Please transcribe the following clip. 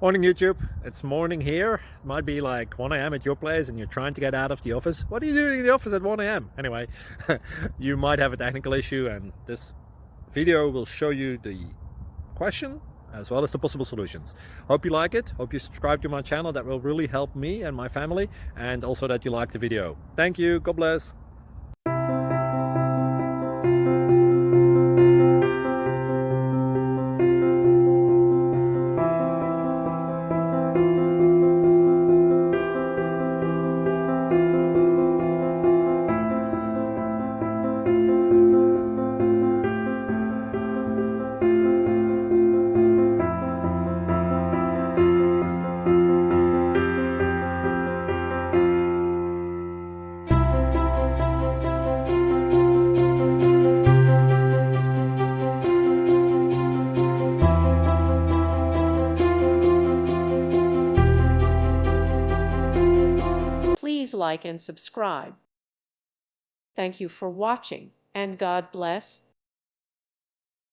Morning YouTube, it's morning here. It might be like 1 a.m. at your place and you're trying to get out of the office. What are you doing in the office at 1 a.m.? Anyway, you might have a technical issue and this video will show you the question as well as the possible solutions. Hope you like it, hope you subscribe to my channel. That will really help me and my family, and also that you like the video. Thank you, God bless. Please like and subscribe. Thank you for watching, and God bless.